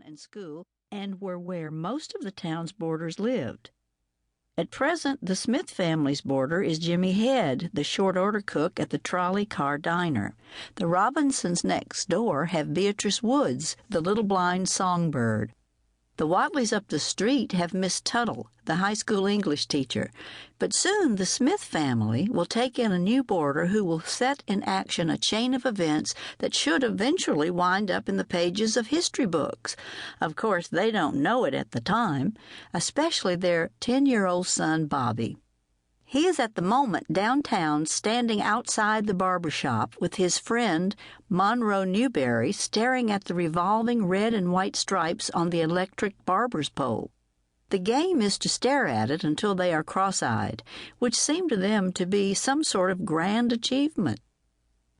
and school and were where most of the town's boarders lived. At present, the Smith family's boarder is Jimmy Head, the short-order cook at the trolley car diner. The Robinsons next door have Beatrice Woods, the Little Blind Songbird. The Watleys up the street have Miss Tuttle, the high school English teacher. But soon the Smith family will take in a new boarder who will set in action a chain of events that should eventually wind up in the pages of history books. Of course, they don't know it at the time, especially their 10-year-old son, Bobby. He is at the moment downtown standing outside the barber shop with his friend Monroe Newberry staring at the revolving red and white stripes on the electric barber's pole. The game is to stare at it until they are cross-eyed, which seemed to them to be some sort of grand achievement.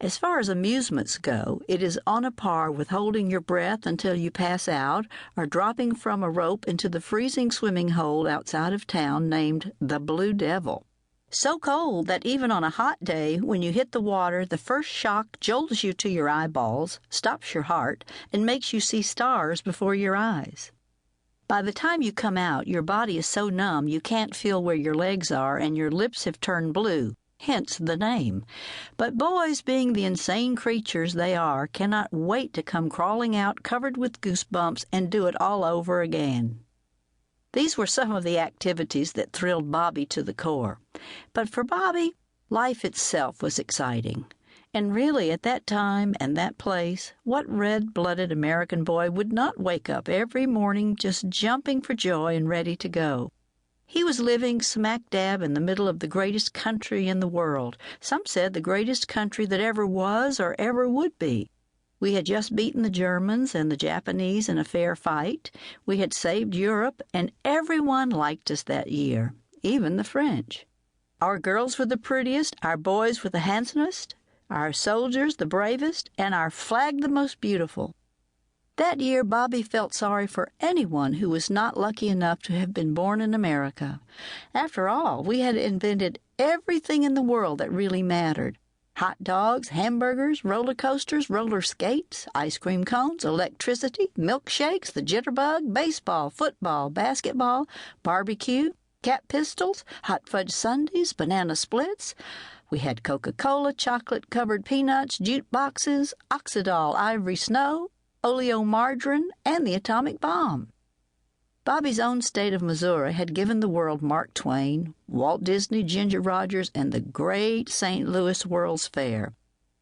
As far as amusements go, it is on a par with holding your breath until you pass out or dropping from a rope into the freezing swimming hole outside of town named the Blue Devil. So cold that even on a hot day, when you hit the water, the first shock jolts you to your eyeballs, stops your heart, and makes you see stars before your eyes. By the time you come out, your body is so numb you can't feel where your legs are and your lips have turned blue, hence the name. But boys, being the insane creatures they are, cannot wait to come crawling out covered with goosebumps and do it all over again. These were some of the activities that thrilled Bobby to the core. But for Bobby, life itself was exciting. And really, at that time and that place, what red-blooded American boy would not wake up every morning just jumping for joy and ready to go? He was living smack dab in the middle of the greatest country in the world. Some said the greatest country that ever was or ever would be. We had just beaten the Germans and the Japanese in a fair fight. We had saved Europe, and everyone liked us that year, even the French. Our girls were the prettiest, our boys were the handsomest, our soldiers the bravest, and our flag the most beautiful. That year, Bobby felt sorry for anyone who was not lucky enough to have been born in America. After all, we had invented everything in the world that really mattered. Hot dogs, hamburgers, roller coasters, roller skates, ice cream cones, electricity, milkshakes, the jitterbug, baseball, football, basketball, barbecue, cat pistols, hot fudge sundaes, banana splits. We had Coca-Cola, chocolate-covered peanuts, jute boxes, Oxydol ivory snow, oleomargarine, and the atomic bomb. Bobby's own state of Missouri had given the world Mark Twain, Walt Disney, Ginger Rogers, and the great St. Louis World's Fair.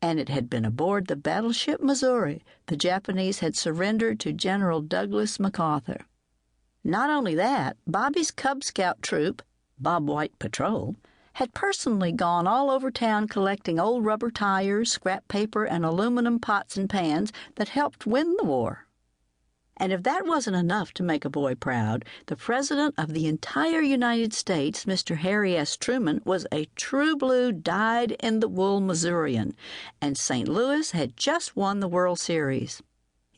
And it had been aboard the battleship Missouri the Japanese had surrendered to General Douglas MacArthur. Not only that, Bobby's Cub Scout troop, Bob White Patrol, had personally gone all over town collecting old rubber tires, scrap paper, and aluminum pots and pans that helped win the war. And if that wasn't enough to make a boy proud, the President of the entire United States, Mr. Harry S. Truman, was a true blue, dyed-in-the-wool Missourian, and St. Louis had just won the World Series.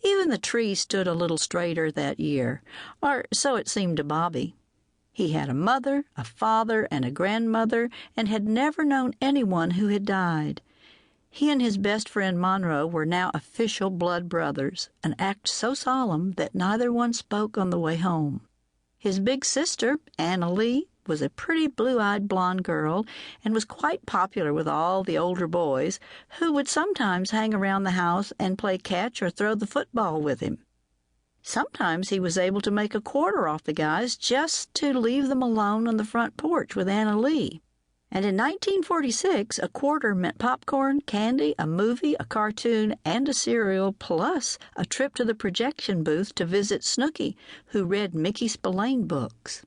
Even the trees stood a little straighter that year, or so it seemed to Bobby. He had a mother, a father, and a grandmother, and had never known anyone who had died. He and his best friend Monroe were now official blood brothers, an act so solemn that neither one spoke on the way home. His big sister, Anna Lee, was a pretty blue-eyed blonde girl and was quite popular with all the older boys, who would sometimes hang around the house and play catch or throw the football with him. Sometimes he was able to make a quarter off the guys just to leave them alone on the front porch with Anna Lee. And in 1946, a quarter meant popcorn, candy, a movie, a cartoon, and a cereal, plus a trip to the projection booth to visit Snooky, who read Mickey Spillane books.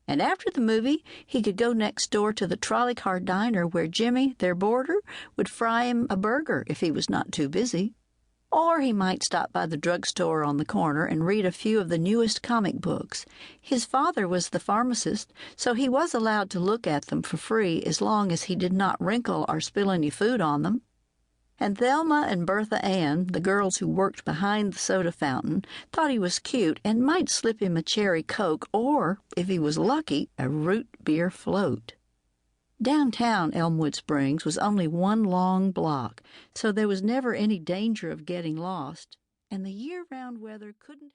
And after the movie, he could go next door to the trolley car diner where Jimmy, their boarder, would fry him a burger if he was not too busy. Or he might stop by the drugstore on the corner and read a few of the newest comic books. His father was the pharmacist, so he was allowed to look at them for free as long as he did not wrinkle or spill any food on them. And Thelma and Bertha Ann, the girls who worked behind the soda fountain, thought he was cute and might slip him a cherry Coke or, if he was lucky, a root beer float. Downtown Elmwood Springs was only one long block, so there was never any danger of getting lost, and the year-round weather couldn't